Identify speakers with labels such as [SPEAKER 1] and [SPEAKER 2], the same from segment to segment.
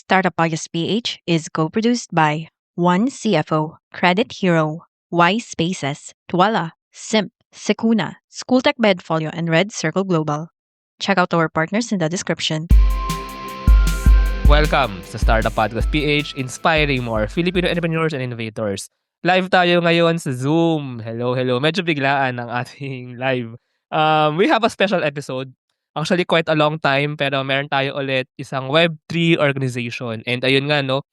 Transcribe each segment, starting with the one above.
[SPEAKER 1] Startup Podcast PH is co-produced by One CFO, Credit Hero, Y Spaces, Tuala, Simp, Sekuna, Schooltech Bedfolio, and Red Circle Global. Check out our partners in the description.
[SPEAKER 2] Welcome sa Startup Podcast PH, inspiring more Filipino entrepreneurs and innovators. Live tayo ngayon sa Zoom. Hello. Medyo biglaan ang ating live. We have a special episode. Actually, quite a long time, pero meron tayo ulit isang Web3 organization. And ayun nga, no,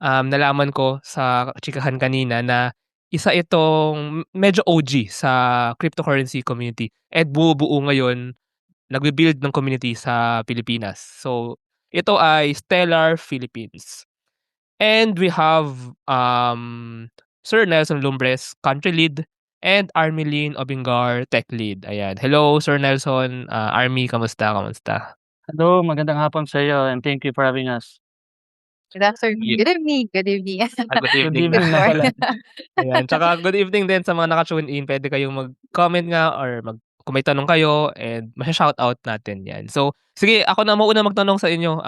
[SPEAKER 2] nalaman ko sa chikahan kanina na isa itong medyo OG sa cryptocurrency community. At buo ngayon, nagbe-build ng community sa Pilipinas. So, ito ay Stellar Philippines. And we have Sir Nelson Lumbres, Country Lead, and Armilene Obingar, Tech Lead. Ayan. Hello, Sir Nelson. Army, kamusta?
[SPEAKER 3] Hello, magandang hapon sa iyo and thank you for having us.
[SPEAKER 4] Good afternoon.
[SPEAKER 2] Yeah.
[SPEAKER 4] Good evening. Good evening.
[SPEAKER 2] Good
[SPEAKER 3] Good
[SPEAKER 2] evening.
[SPEAKER 3] evening na pala.
[SPEAKER 2] Ayan. Tsaka good evening din sa mga naka-tune in. Pwede kayong mag-comment nga or kung may tanong kayo and masya-shoutout natin yan. So, sige, ako na muna magtanong sa inyo.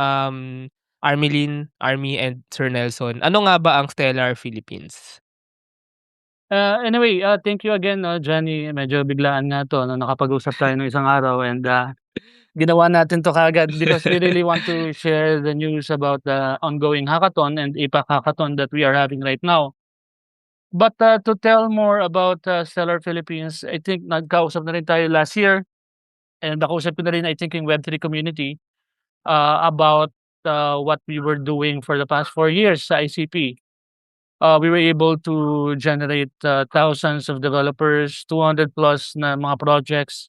[SPEAKER 2] Armilene, Army, and Sir Nelson. Ano nga ba ang Stellar Philippines?
[SPEAKER 3] Anyway, thank you again, Johnny. Medyo biglaan nga to, nakapag-usap tayo ng isang araw and ginawa natin to kaagad because we really want to share the news about the ongoing hackathon and APAC hackathon that we are having right now. But to tell more about Stellar Philippines, I think nagkausap na rin tayo last year and nakausap ko na rin, I think, yung Web3 community about what we were doing for the past 4 years sa ICP. We were able to generate thousands of developers, 200 plus na mga projects.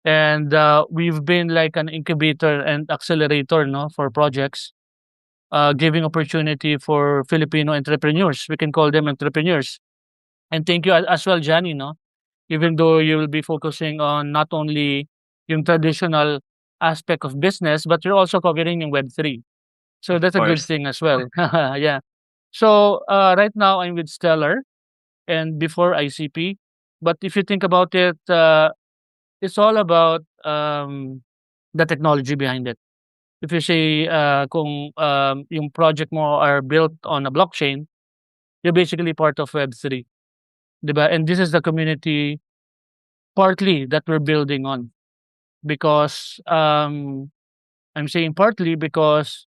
[SPEAKER 3] And we've been like an incubator and accelerator, no, for projects, giving opportunity for Filipino entrepreneurs. We can call them entrepreneurs. And thank you as well, Johnny, no? Even though you will be focusing on not only yung traditional aspect of business, but you're also covering yung Web3. So that's a good
[SPEAKER 2] course.
[SPEAKER 3] thing as well. Yeah. So right now I'm with Stellar and before ICP. But if you think about it, it's all about the technology behind it. If you say kung yung project mo are built on a blockchain, you're basically part of Web3. Diba? And this is the community partly that we're building on. Because I'm saying partly because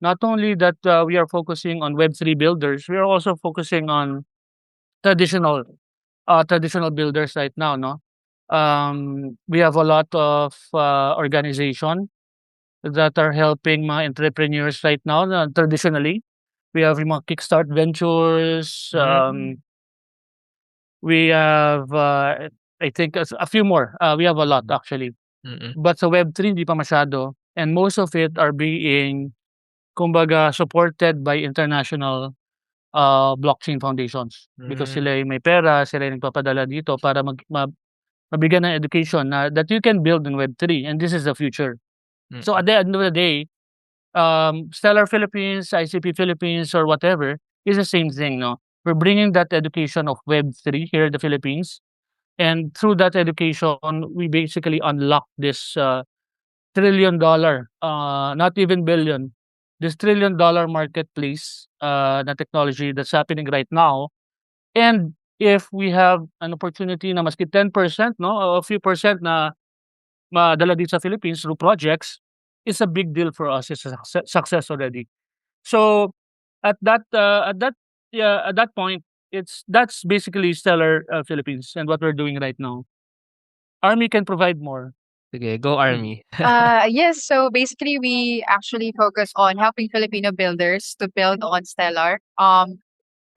[SPEAKER 3] not only that we are focusing on Web3 builders, we are also focusing on traditional builders right now, no? We have a lot of organization that are helping mga entrepreneurs right now traditionally. We have yung mga Kickstart Ventures. We have, I think, a few more. We have a lot actually. But sa Web3, hindi pa masyado. And most of it are being, kumbaga, supported by international blockchain foundations. Because sila yung may pera, sila yung nagpapadala dito para mabigyan ng education na that you can build in Web3 and this is the future. So at the end of the day, Stellar Philippines, ICP Philippines, or whatever is the same thing, no? We're bringing that education of Web3 here in the Philippines, and through that education, we basically unlock this $1 trillion, not even billion, this $1 trillion marketplace na technology that's happening right now. And if we have an opportunity na maski 10%, no, a few percent na madala dito sa Philippines through projects, it's a big deal for us. It's a success already. So at that point, that's basically Stellar Philippines and what we're doing right now. Army can provide more.
[SPEAKER 2] Sige, go Army.
[SPEAKER 4] Yes, so basically we actually focus on helping Filipino builders to build on Stellar.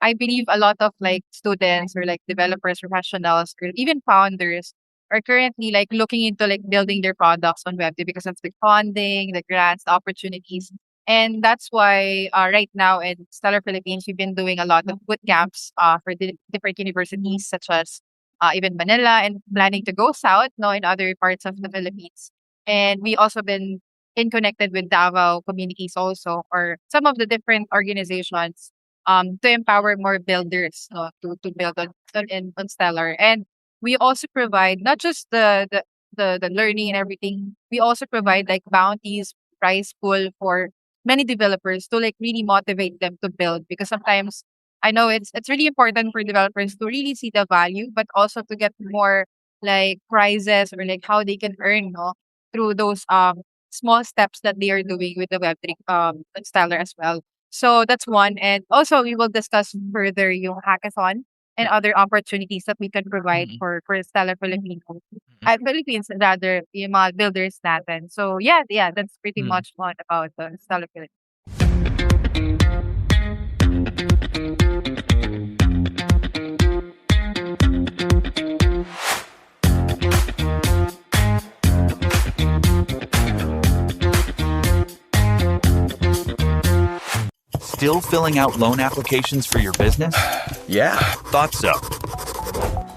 [SPEAKER 4] I believe a lot of like students or like developers, professionals, or even founders are currently like looking into like building their products on Web2 because of the funding, the grants, the opportunities. And that's why right now in Stellar Philippines, we've been doing a lot of boot camps for different universities such as even Manila and planning to go south, no, in other parts of the Philippines. And we also been connected with Davao communities also, or some of the different organizations to empower more builders to build on Stellar. And we also provide not just the learning and everything. We also provide like bounties, prize pool for many developers to like really motivate them to build, because sometimes I know it's really important for developers to really see the value, but also to get more like prizes or like how they can earn, no, through those small steps that they are doing with the Web3 Stellar as well. So that's one. And also we will discuss further yung hackathon and other opportunities that we can provide
[SPEAKER 2] Mm.
[SPEAKER 4] for Stellar Philippines rather yung mga builders natin. So yeah, that's pretty
[SPEAKER 2] Mm.
[SPEAKER 4] much one about the Stellar Philippines.
[SPEAKER 5] Still filling out loan applications for your business? Yeah, thought so.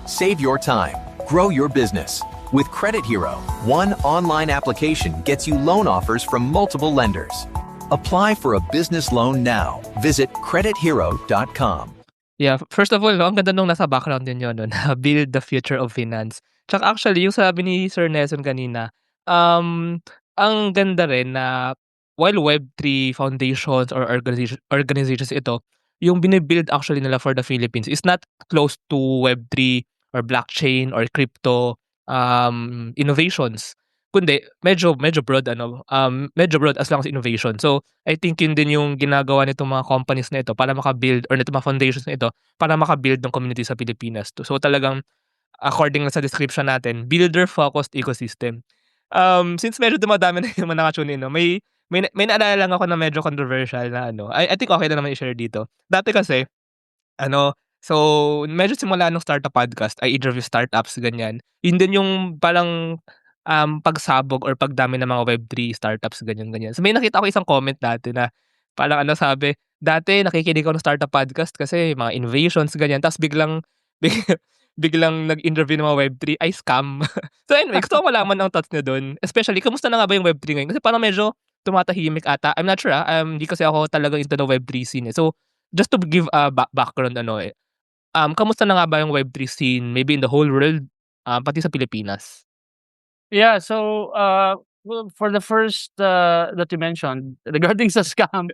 [SPEAKER 6] Save your time. Grow your business. With Credit Hero, one online application gets you loan offers from multiple lenders. Apply for a business loan now. Visit credithero.com.
[SPEAKER 2] Yeah, first of all, no, ang ganda nung nasa background din yun, no, na build the future of finance. Tsaka actually, yung sabi ni Sir Nelson kanina, ang ganda rin na while Web3 foundations or organizations ito, yung binibuild actually nila for the Philippines is not close to Web3 or blockchain or crypto innovations. Kundi medyo broad medyo broad as long as innovation. So, I think yun din yung ginagawa nitong mga companies na ito para maka-build or nitong mga foundations na ito para maka-build ng community sa Pilipinas. So, talagang according sa description natin, builder-focused ecosystem. Since medyo dumadami na yung mga naka-tune in, no, may naalala lang ako na medyo controversial na I think okay na naman i-share dito. Dati kasi, so medyo simula nung startup podcast, I interview startups, ganyan. Yun din yung parang pagsabog or pagdami ng mga Web3 startups, ganyan. So may nakita ko isang comment dati na parang sabi, dati nakikinig ako ng startup podcast kasi mga innovations, ganyan. Tapos biglang nag-interview ng mga Web3 ay scam. So anyway, gusto ko malaman ang thoughts niyo dun. Especially, kamusta na nga ba yung Web3 ngayon? Kasi parang medyo tumatahimik ata. I'm not sure, hindi kasi ako talagang into the Web3 scene. So just to give a background, kamusta na nga ba yung Web3 scene maybe in the whole world, pati sa Pilipinas?
[SPEAKER 3] Yeah, so well, for the first that you mentioned regarding sa scam,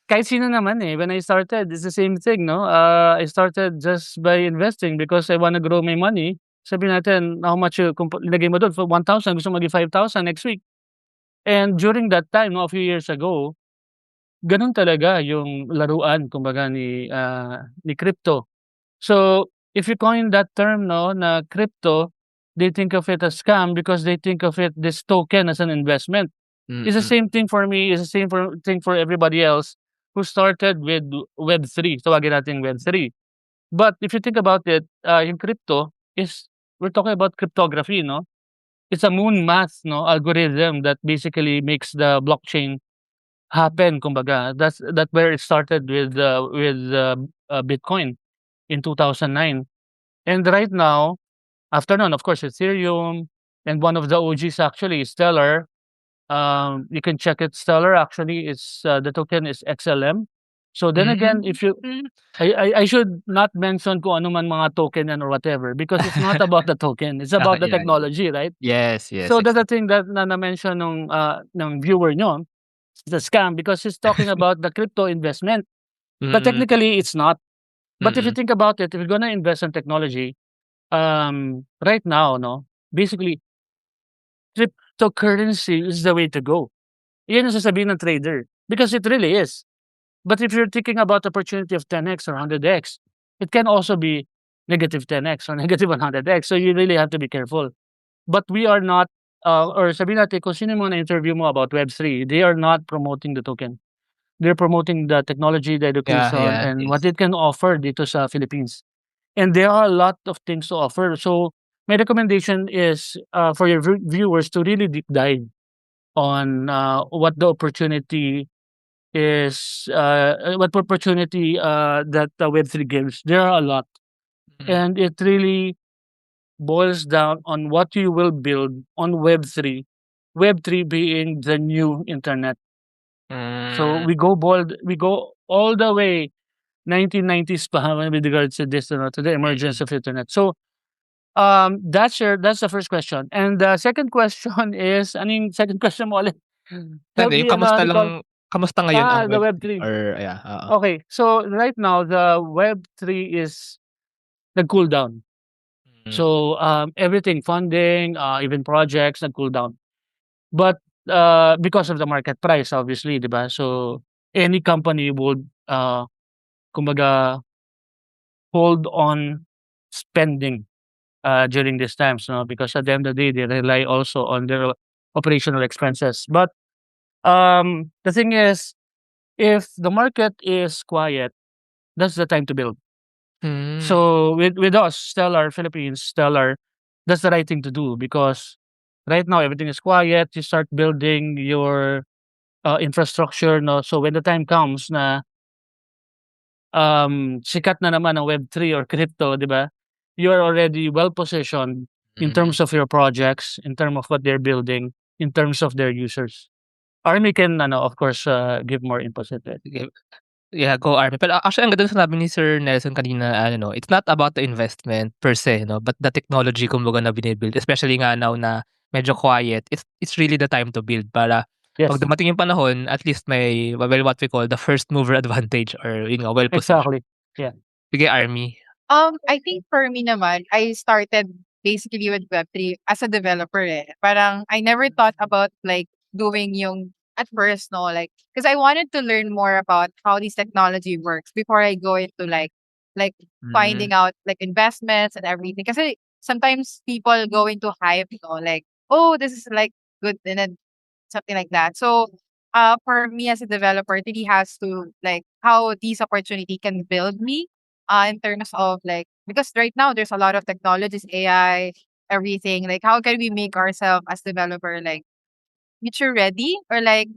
[SPEAKER 3] kahit sino naman when I started, it's the same thing, no? I started just by investing because I wanna grow my money. Sabi natin, how much kung ilagay mo doon for 1,000, gusto mo maging 5,000 next week. And during that time, no, a few years ago, ganun talaga yung laruan kumbaga ni crypto. So, if you coin that term, no, na crypto, they think of it as scam because they think of it, this token, as an investment. It's the same thing for me, it's the same thing for everybody else who started with Web3. Tawagin natin Web3. But if you think about it, yung crypto we're talking about cryptography, no? It's a moon math, no, algorithm that basically makes the blockchain happen, kumbaga. That's where it started with Bitcoin in 2009. And right now, after nun, of course, Ethereum, and one of the OGs actually is Stellar. You can check it. Stellar actually is the token is XLM. So then again, if you, I should not mention kung ano man mga token yan or whatever because it's not about the token. It's about the
[SPEAKER 2] Yeah.
[SPEAKER 3] technology, right?
[SPEAKER 2] Yes.
[SPEAKER 3] So that's the thing that na-mention ng viewer nyo. It's a scam because he's talking about the crypto investment. But technically, it's not. But if you think about it, if you're gonna invest in technology, right now, no, basically, cryptocurrency is the way to go. Yan ang sasabihin ng trader because it really is. But if you're thinking about opportunity of 10x or 100x, it can also be negative 10x or negative 100x. So you really have to be careful. But we are not, or sabihin natin, kung sino yung mga na-interview mo about Web3, they are not promoting the token. They're promoting the technology, the education, and what it can offer dito sa Philippines. And there are a lot of things to offer. So my recommendation is for your viewers to really deep dive on what the opportunity is, what opportunity that Web3 gives. There are a lot. And it really boils down on what you will build on Web3. Web3 being the new internet. So we go all the way 1990s pa with regards to this, to the emergence of internet. So that's the first question. And the second question is, second question mo ulit? Help me,
[SPEAKER 2] Kamusta
[SPEAKER 3] Nicole.
[SPEAKER 2] Kamusta ngayon ang
[SPEAKER 3] The
[SPEAKER 2] Web3
[SPEAKER 3] Web3.
[SPEAKER 2] or yeah, oo.
[SPEAKER 3] Okay, so right now the Web3 is nag-cool down. So everything, funding, even projects nag-cool down. But because of the market price, obviously, di ba? So any company would kumbaga hold on spending during these times, no? Because at the end of the day, they rely also on their operational expenses. But the thing is, if the market is quiet, that's the time to build.
[SPEAKER 2] Hmm.
[SPEAKER 3] So with us, Stellar Philippines, Stellar, that's the right thing to do because right now everything is quiet. You start building your infrastructure, no. So when the time comes na sikat na naman ang Web3 or crypto, 'di ba? You are already well positioned in terms of your projects, in terms of what they're building, in terms of their users. Army can of course give more input to it.
[SPEAKER 2] Sige. Yeah, go Army. Pero actually ang ganda ng sinabi ni Sir Nelson kanina ano 'no, it's not about the investment per se 'no, but the technology kumbaga na bini-build especially nga now na medyo quiet, it's really the time to build para 'pag
[SPEAKER 3] Yes,
[SPEAKER 2] dumating yung panahon at least may well, what we call the first mover advantage or yun nga, well positioned.
[SPEAKER 3] exactly. Yeah.
[SPEAKER 2] Sige Army.
[SPEAKER 4] I think for me naman, I started basically with Web3 as a developer eh. Parang I never thought about like doing yung at first, no, like, because I wanted to learn more about how this technology works before I go into like finding out like investments and everything. Because sometimes people go into hype, like, oh, this is like good and then something like that. So for me as a developer, it really has to like how these opportunity can build me in terms of like because right now there's a lot of technologies, AI, everything. Like how can we make ourselves as developer like future ready or like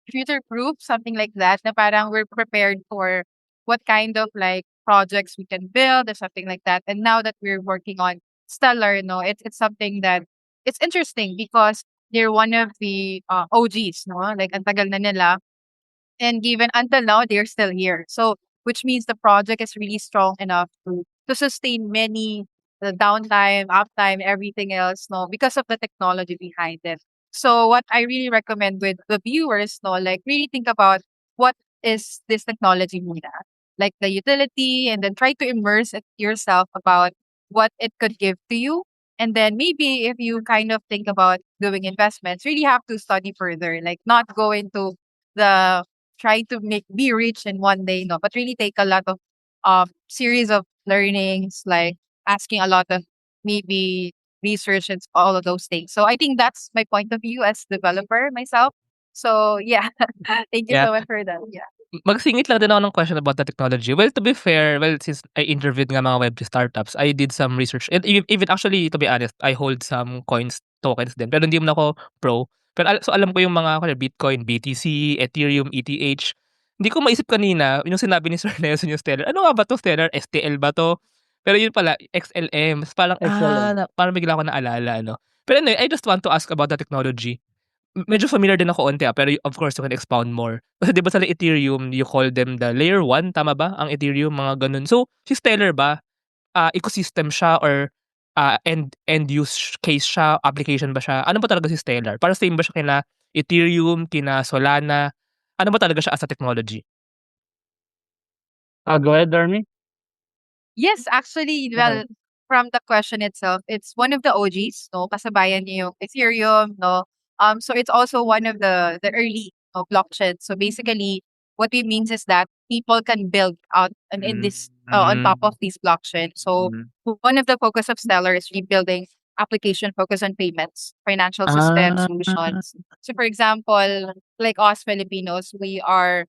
[SPEAKER 4] future proof, something like that, na parang we're prepared for what kind of like projects we can build or something like that. And now that we're working on Stellar, no, it's something that it's interesting because they're one of the OGs, no? Like ang tagal na nila. And given until now, they're still here. So which means the project is really strong enough to sustain many the downtime, uptime, everything else, no, because of the technology behind it. So what I really recommend with the viewers, no, like really think about what is this technology made at, like the utility, and then try to immerse it yourself about what it could give to you. And then maybe if you kind of think about doing investments, really have to study further, like not go into the try to make be rich in one day, no, but really take a lot of series of learnings, like asking a lot of maybe research and all of those things. So I think that's my point of view as developer myself. So yeah, thank you
[SPEAKER 2] Yeah.
[SPEAKER 4] so much for that. Yeah.
[SPEAKER 2] Magsingit lang din ako ng question about the technology. Well, to be fair, well, since I interviewed nga mga Web3 startups, I did some research. And even actually, to be honest, I hold some coins, tokens din. Pero hindi mo ako pro. Pero so alam ko yung mga Bitcoin, BTC, Ethereum, ETH. Hindi ko maisip kanina, yung sinabi ni Sir Nelson yung Stellar. Ano nga ba to Stellar? STL ba to? Pero yun pala, XLM. Parang,
[SPEAKER 3] XLM.
[SPEAKER 2] parang bigla ko naalala, no? Pero anyway, I just want to ask about the technology. Medyo familiar din ako onti, pero of course you can expound more. Kasi 'di ba sa Ethereum, you call them the layer 1, tama ba? Ang Ethereum, mga gano'n. So, si Stellar ba, ecosystem siya or, end use case siya, application ba siya? Ano ba talaga si Stellar? Parang same ba siya kina Ethereum, kina Solana? Ano ba talaga siya as a technology?
[SPEAKER 3] Go ahead, Army.
[SPEAKER 4] Yes, actually, well, from the question itself, it's one of the OGs, no? Kasabayan niya yung Ethereum, no? So it's also one of the early blockchains. So basically, what it means is that people can build out and in this on top of this blockchain. So one of the focus of Stellar is rebuilding application focus on payments, financial system solutions. So for example, like us Filipinos, we are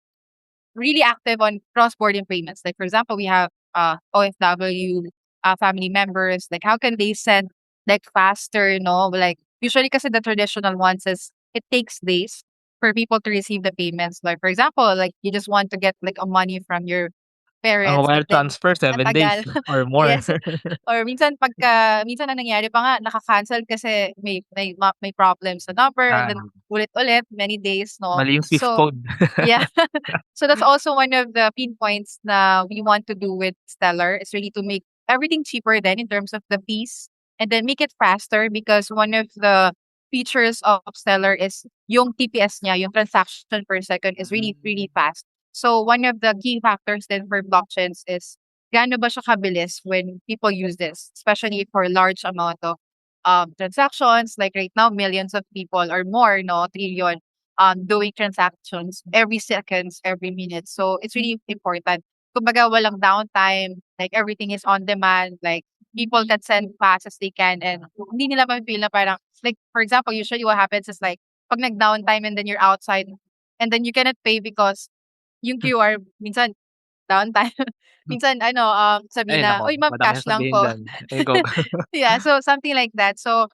[SPEAKER 4] really active on cross-border payments. Like for example, we have OFW family members. Like how can they send like faster? Like usually, because the traditional ones is it takes days for people to receive the payments. Like for example, like you just want to get like a money from your
[SPEAKER 2] Ang
[SPEAKER 4] parents.
[SPEAKER 2] wire
[SPEAKER 4] Like,
[SPEAKER 2] transfer, 7 days
[SPEAKER 4] tagal.
[SPEAKER 2] or more.
[SPEAKER 4] Yes. Or minsan minsan ang nangyari pa nga naka-cancel kasi may problems sa number and then ulit-ulit many days, no.
[SPEAKER 2] Mali yung Swift
[SPEAKER 4] So
[SPEAKER 2] code.
[SPEAKER 4] yeah. So that's also one of the pinpoints na we want to do with Stellar is really to make everything cheaper then in terms of the fees and then make it faster because one of the features of Stellar is yung TPS niya, yung transaction per second is really, really fast. So one of the key factors then for blockchains is gaano ba siya kabilis when people use this, especially for large amount of transactions. Like right now, millions of people or more, no, trillion doing transactions every seconds, every minute. So it's really important. Kumbaga, walang downtime, like everything is on demand, like people can send fast as they can and hindi nila ma-feel na parang, like for example, usually what happens is like, pag nag-downtime and then you're outside and then you cannot pay because yung QR, minsan downtime. Minsan ano, sabihin
[SPEAKER 2] Ay
[SPEAKER 4] na,
[SPEAKER 2] naku,
[SPEAKER 4] "Uy ma'am,
[SPEAKER 2] madami
[SPEAKER 4] cash lang
[SPEAKER 2] sasabihin
[SPEAKER 4] po."
[SPEAKER 2] diyan. Eh, go.
[SPEAKER 4] Yeah, so something like that. So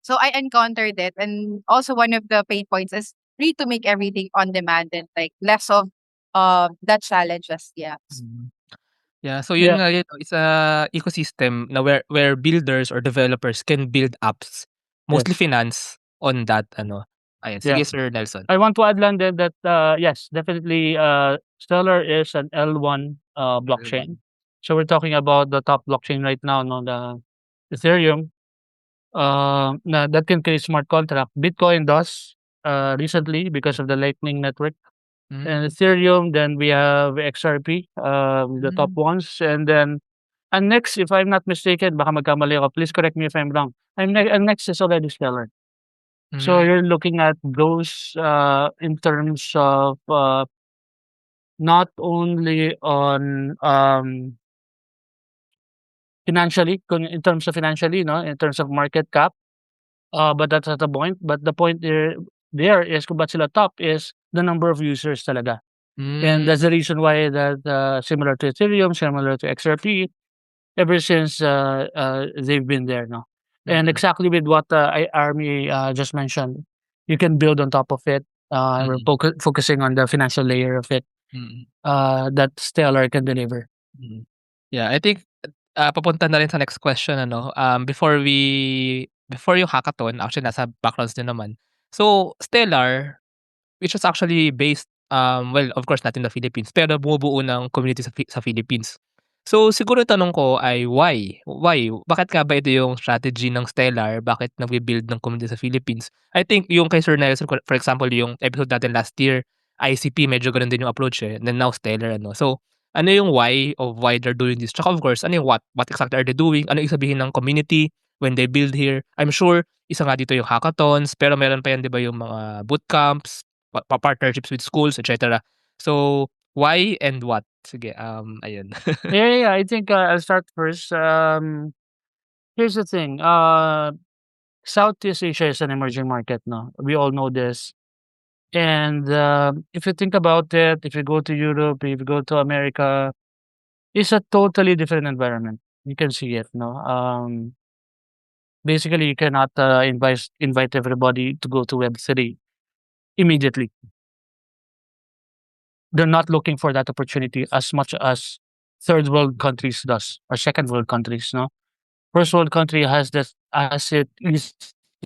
[SPEAKER 4] I encountered it, and also one of the pain points is really to make everything on demand and like less of that challenges. Yeah.
[SPEAKER 2] Mm. Yeah, so yun
[SPEAKER 3] Yeah.
[SPEAKER 2] nga yun, it's a ecosystem na where builders or developers can build apps,
[SPEAKER 3] Yes.
[SPEAKER 2] mostly finance on that ano. Ayan,
[SPEAKER 3] Yeah.
[SPEAKER 2] sige Sir Nelson.
[SPEAKER 3] I want to add lang din that, yes, definitely, Stellar is an L1 blockchain. So we're talking about the top blockchain right now, no, the Ethereum, that can create smart contract. Bitcoin does recently because of the Lightning Network. And Ethereum, then we have XRP, the top ones, and next, if I'm not mistaken, baka magkamali ako, please correct me if I'm wrong. And next is already Stellar. So you're looking at those in terms of not only on financially, in terms of financially, no, in terms of market cap, but that's not the point. But the point there is kung ba't sila top is the number of users talaga. And that's the reason why that similar to Ethereum, similar to XRP, ever since they've been there, no. And exactly with what Army just mentioned, you can build on top of it. We're focusing on the financial layer of it that Stellar can deliver.
[SPEAKER 2] Yeah, I think papunta na rin sa next question ano. Before yung hackathon, actually nasa backgrounds din naman. So, Stellar, which was actually based, well, of course not in the Philippines, pero bumubuo ng community sa Philippines. So, siguro tanong ko ay why? Why? Bakit nga ba ito yung strategy ng Stellar? Bakit nagbi-build ng community sa Philippines? I think yung kay Sir Nelson, for example, yung episode natin last year, ICP, medyo ganun din yung approach eh. And then now Stellar, ano. So, ano yung why of why they're doing this? Tsaka of course, ano yung what? What exactly are they doing? Ano yung sabihin ng community when they build here? I'm sure, isa nga dito yung hackathons, pero meron pa yan, di ba, yung mga bootcamps, partnerships with schools, etc. So, why and what? Sige, ayun.
[SPEAKER 3] Yeah. I think I'll start first. Here's the thing. Southeast Asia is an emerging market, no. We all know this. And if you think about it, if you go to Europe, if you go to America, it's a totally different environment. You can see it, no. Basically, you cannot invite everybody to go to Web3 immediately. They're not looking for that opportunity as much as third world countries does or second world countries, no. First world country has this as it easy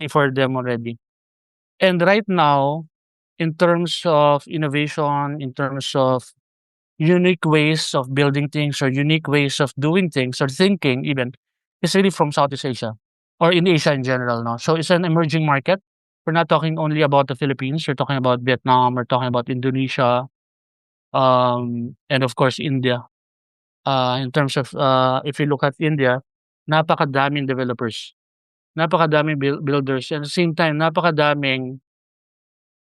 [SPEAKER 3] for them already. And right now, in terms of innovation, in terms of unique ways of building things or unique ways of doing things or thinking even, is really from Southeast Asia or in Asia in general, no. So it's an emerging market. We're not talking only about the Philippines. We're talking about Vietnam. We're talking about Indonesia, and of course India. In terms of if you look at India, napakadaming developers, napakadaming builders, and at the same time, napakadaming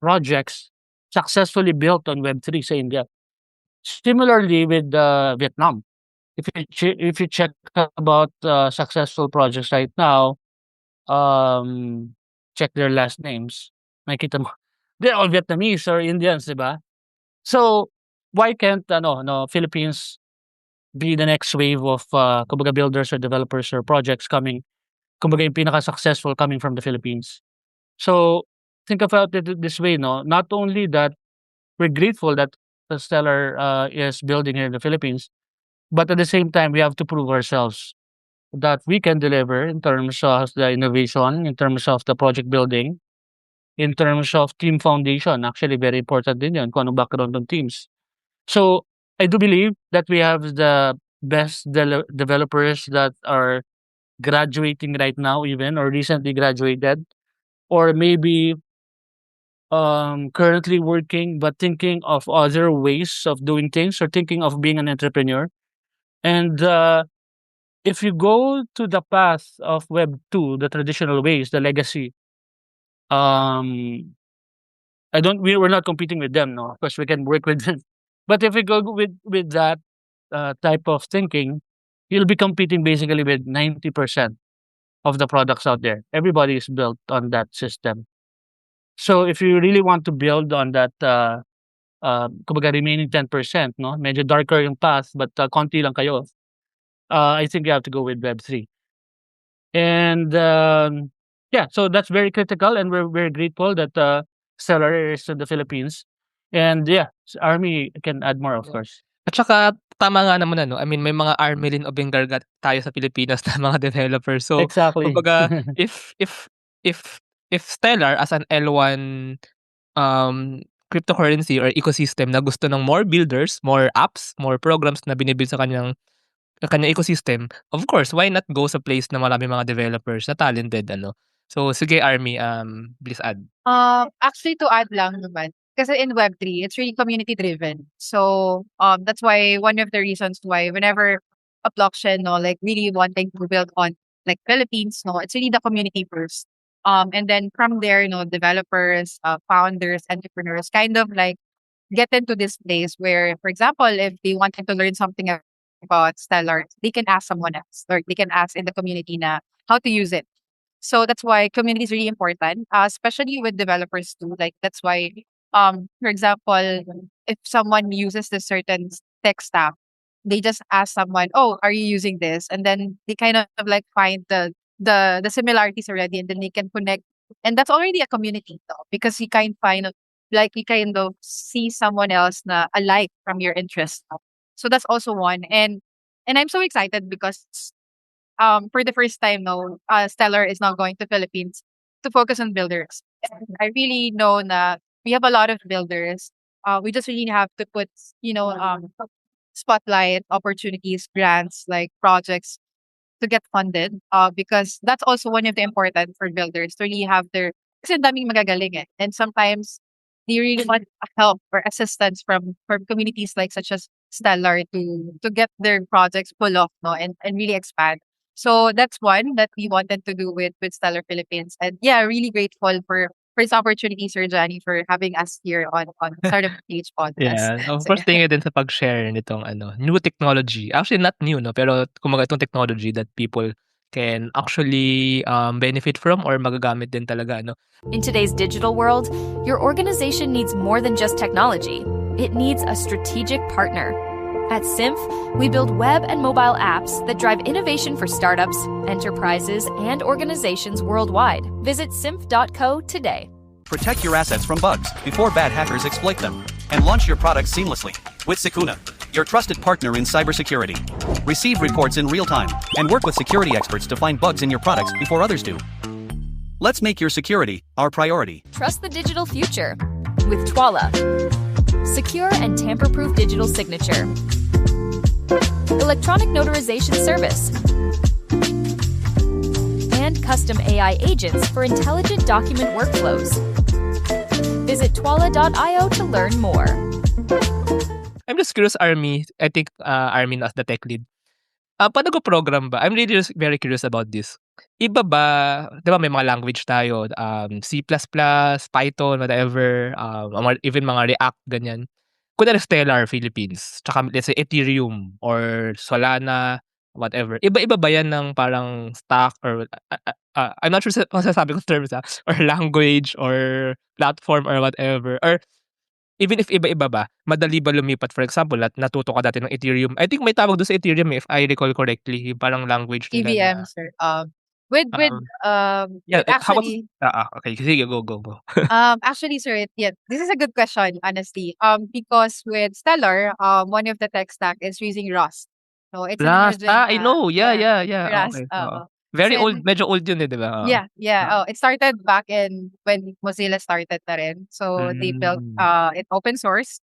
[SPEAKER 3] projects successfully built on Web3 sa India. Similarly with Vietnam, if you check about successful projects right now, check their last names, makita mo, they're all Vietnamese or Indians, di ba? So why can't Philippines be the next wave of kumbaga builders or developers or projects coming, kumbaga yung pinaka-successful coming from the Philippines? So think about it this way, no? Not only that we're grateful that the Stellar is building here in the Philippines, but at the same time we have to prove ourselves that we can deliver in terms of the innovation, in terms of the project building, in terms of team foundation. Actually, very important din yun kung anong background ng teams. So I do believe that we have the best developers that are graduating right now even or recently graduated. or maybe currently working but thinking of other ways of doing things or thinking of being an entrepreneur. And if you go to the path of Web 2, the traditional ways, the legacy, um, we're not competing with them, no. Of course, we can work with them. But if we go with that type of thinking, you'll be competing basically with 90% of the products out there. Everybody is built on that system. So if you really want to build on that, kumbaga remaining 10%, no? Medyo darker yung path, but konti lang kayo. I think you have to go with Web3. And yeah, so that's very critical, and we're very grateful that Stellar is in the Philippines. And yeah, Army can add more, of course.
[SPEAKER 2] At saka tama nga naman ano, I mean may mga Armelin o Bengargat tayo sa Pilipinas na mga developers. So
[SPEAKER 3] Exactly.
[SPEAKER 2] kumbaga if Stellar as an L1 cryptocurrency or ecosystem na gusto ng more builders, more apps, more programs na binibuild sa kanyang ecosystem, of course, why not go sa place na marami mga developers na talented ano. So sige Army, please add.
[SPEAKER 4] Actually, to add lang naman, kasi in Web3, it's really community driven. So that's why one of the reasons why whenever a blockchain, no, like really wanting to build on like Philippines, no, it's really the community first. And then from there, developers, founders, entrepreneurs kind of like get into this place where, for example, if they wanted to learn something about Stellar, they can ask someone else, or they can ask in the community na how to use it. So that's why community is really important, especially with developers too. Like that's why, for example, if someone uses this certain tech stack, they just ask someone, "Oh, are you using this?" And then they kind of like find the similarities already, and then they can connect, and that's already a community, though, because you kind of see someone else na alike from your interest. So that's also one, and I'm so excited because for the first time, no, Stellar is now going to Philippines to focus on builders. I really know that we have a lot of builders. We just really have to put, spotlight opportunities, grants, like projects to get funded. Because that's also one of the important for builders to really have their, kasi ang daming magagaling eh. And sometimes they really want help or assistance from communities like such as Stellar to get their projects pull off, no, and really expand. So that's one that we wanted to do with Stellar Philippines. And yeah, really grateful for this opportunity, Sir Johnny, for having us here on Startup Stage Podcast.
[SPEAKER 2] Yeah, of
[SPEAKER 4] So,
[SPEAKER 2] course thank you din sa pag-share nitong ano, new technology. Actually not new no, pero kumbaga itong technology that people can actually benefit from or magagamit din talaga no.
[SPEAKER 7] In today's digital world, your organization needs more than just technology. It needs a strategic partner. At Symph, we build web and mobile apps that drive innovation for startups, enterprises, and organizations worldwide. Visit symph.co today.
[SPEAKER 5] Protect your assets from bugs before bad hackers exploit them. And launch your products seamlessly with Sukuna, your trusted partner in cybersecurity. Receive reports in real time and work with security experts to find bugs in your products before others do. Let's make your security our priority.
[SPEAKER 7] Trust the digital future with Twala. Secure and tamper-proof digital signature. Electronic notarization service. And custom AI agents for intelligent document workflows. Visit twala.io to learn more.
[SPEAKER 2] I'm just curious, Army. I think Armin as the tech lead. Paano go program ba? I'm really just very curious about this. Iba ba, di ba may mga language tayo, C++, Python, whatever, even mga React, ganyan. Kunwari Stellar Philippines, tsaka let's say Ethereum or Solana, whatever. Iba-iba ba yan ng parang stack or, I'm not sure kung sasabi ko terms or language or platform or whatever. Or even if iba-iba ba, madali ba lumipat? For example, natuto ka dati ng Ethereum. I think may tawag doon sa Ethereum if I recall correctly, yung parang language nila
[SPEAKER 4] EVM,
[SPEAKER 2] na,
[SPEAKER 4] sir.
[SPEAKER 2] yeah, how about,
[SPEAKER 4] Actually,
[SPEAKER 2] okay, sige, go.
[SPEAKER 4] actually, sir, yeah, this is a good question, honestly. Because with Stellar, one of the tech stack is using Rust. So it's an
[SPEAKER 2] Rust,
[SPEAKER 4] emerging,
[SPEAKER 2] I know, yeah.
[SPEAKER 4] Rust.
[SPEAKER 2] Okay, oo. Very
[SPEAKER 4] Kasi
[SPEAKER 2] old, medyo old yun eh, di ba? Oo.
[SPEAKER 4] yeah.
[SPEAKER 2] Oo.
[SPEAKER 4] Oh, it started back in when Mozilla started na rin. So they built it open source.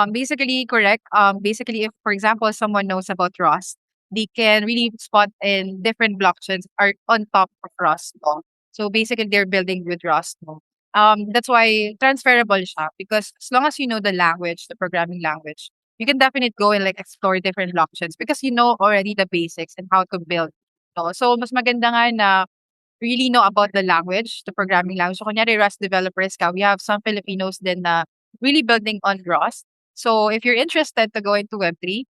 [SPEAKER 4] Basically correct. Basically if for example someone knows about Rust, they can really spot in different blockchains are on top of Rust. No? So basically, they're building with Rust. No? That's why transferable siya because as long as you know the language, the programming language, you can definitely go and like explore different blockchains because you know already the basics and how to build. No? So mas maganda nga na really know about the language, the programming language. So kunyari Rust developers ka, we have some Filipinos din na really building on Rust. So if you're interested to go into Web3,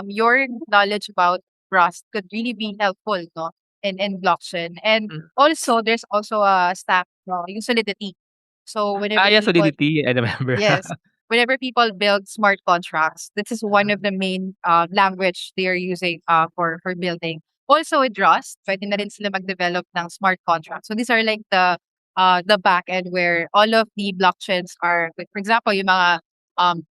[SPEAKER 4] your knowledge about Rust could really be helpful, no, in blockchain. And also, there's also a stack, no, yung Solidity. So whenever
[SPEAKER 2] Yeah,
[SPEAKER 4] people,
[SPEAKER 2] Solidity, I remember.
[SPEAKER 4] yes, whenever people build smart contracts, this is one of the main language they are using for building. Also with Rust, pwede na rin sila mag-develop ng smart contracts. So these are like the back end where all of the blockchains are, like, for example, yung mga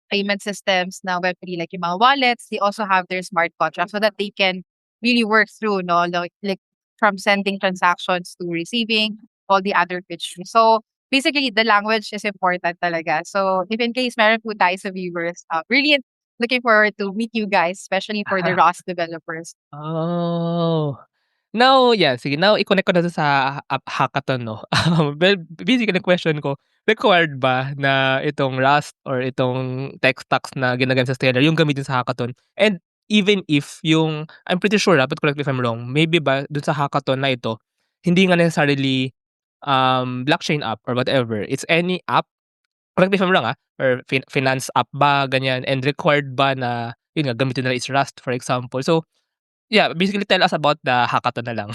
[SPEAKER 4] payment systems na Web3, like yung mga wallets, they also have their smart contracts so that they can really work through, no, like from sending transactions to receiving all the other features. So basically, the language is important talaga. So if in case meron po tayo sa viewers, really looking forward to meet you guys, especially for the Rust developers.
[SPEAKER 2] Oh. Now, yeah, sige. Now, i-connect ko na dun sa hackathon, no? Well, basically, the question ko, required ba na itong Rust or itong tech stacks na ginagamit sa Stellar, yung gamitin sa hackathon? And even if yung, I'm pretty sure, but correct me if I'm wrong, maybe ba dun sa hackathon na ito, hindi nga necessarily blockchain app or whatever. It's any app, correct me if I'm wrong, or finance app ba, ganyan, and required ba na, yun nga, gamitin nila is Rust, for example. So, yeah, basically tell us about the hackathon na lang.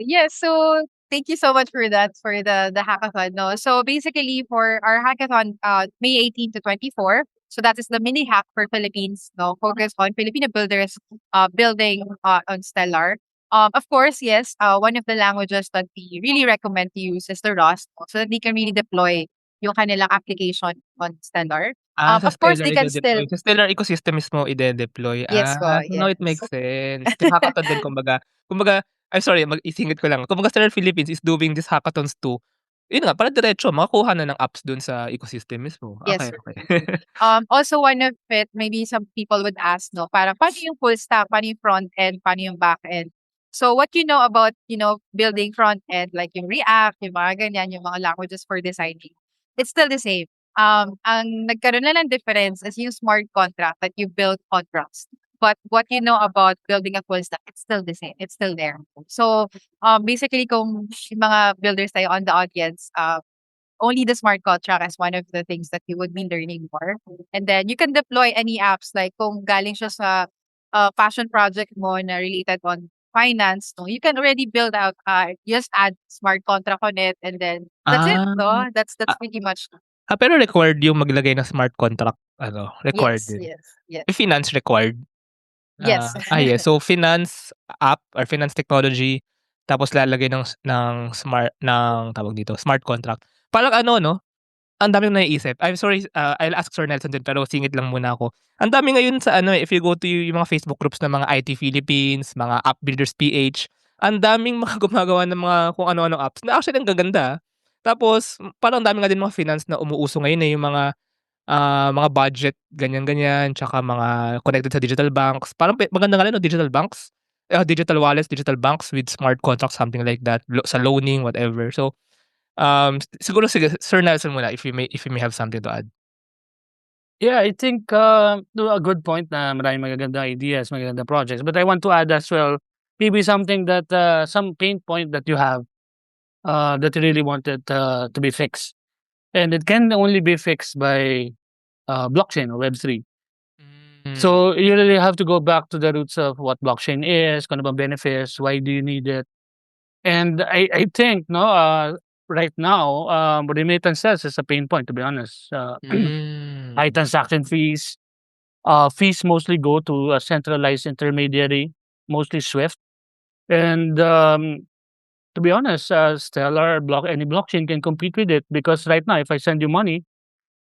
[SPEAKER 4] Yes, so thank you so much for that, for the hackathon. No, so basically for our hackathon, May 18 to 24. So that is the mini hack for Philippines. No, focus on Filipino builders, building on Stellar. Of course, yes. One of the languages that we really recommend to use is the Rust, so that they can really deploy yung kanilang application on Stellar.
[SPEAKER 2] Sa
[SPEAKER 4] Of course,
[SPEAKER 2] Stellar
[SPEAKER 4] they can still,
[SPEAKER 2] ide-deploy. Sa Stellar ecosystem mismo ide-deploy.
[SPEAKER 4] yes, ko,
[SPEAKER 2] Now it
[SPEAKER 4] yes.
[SPEAKER 2] makes sense. Yung hackathon din kumbaga, I'm sorry, isingit ko lang. Kumbaga Stellar Philippines is doing these hackathons too. Yun nga, para diretso makakuha na ng apps dun sa ecosystem mismo.
[SPEAKER 4] Yes.
[SPEAKER 2] Okay, okay.
[SPEAKER 4] Also one of it, maybe some people would ask, no, parang paano yung full stack, paano yung front end, paano yung back end. So what you know about, building front end, like yung React, yung mga ganyan, yung mga languages for designing, it's still the same. Ang nagkaroon lang ng difference is yung smart contract that you build on Rust. But what you know about building a full stack, it's still the same. It's still there. So basically, kung yung mga builders tayo on the audience, only the smart contract is one of the things that you would be learning more. And then you can deploy any apps, like kung galing siya sa passion project mo na related on finance, no, you can already build out, just add smart contract on it, and then that's it, no? That's pretty much.
[SPEAKER 2] Pero required yung maglagay ng smart contract, required
[SPEAKER 4] Yes,
[SPEAKER 2] din.
[SPEAKER 4] yes, yes.
[SPEAKER 2] Finance required?
[SPEAKER 4] Yes.
[SPEAKER 2] Yes. So, finance app or finance technology, tapos lalagay ng tawag dito, smart contract. Parang no, ang dami kong naiisip. I'm sorry, I'll ask Sir Nelson din, pero singit lang muna ako. Ang dami ngayon sa if you go to yung mga Facebook groups ng mga IT Philippines, mga App Builders PH, ang daming mga gumagawa ng mga kung ano-ano apps na actually ang gaganda. Tapos parang ang dami nga din mga finance na umuuso ngayon, yung mga budget, ganyan-ganyan, tsaka mga connected sa digital banks. Parang maganda nga rin, no, digital banks, digital wallets, digital banks with smart contracts, something like that, sa loaning, whatever. So, siguro sige, Sir Nelson muna, if you may have something to add.
[SPEAKER 3] Yeah, I think a good point na maraming magagandang ideas, magagandang projects. But I want to add as well, maybe something that some pain point that you have that you really wanted to be fixed. And it can only be fixed by blockchain or Web3. So you really have to go back to the roots of what blockchain is, kung ano bang benefits, why do you need it. And I think, no, right now, remittances is a pain point, to be honest. High transaction fees. Fees mostly go to a centralized intermediary, mostly Swift. And to be honest, Stellar, any blockchain can compete with it, because right now, if I send you money,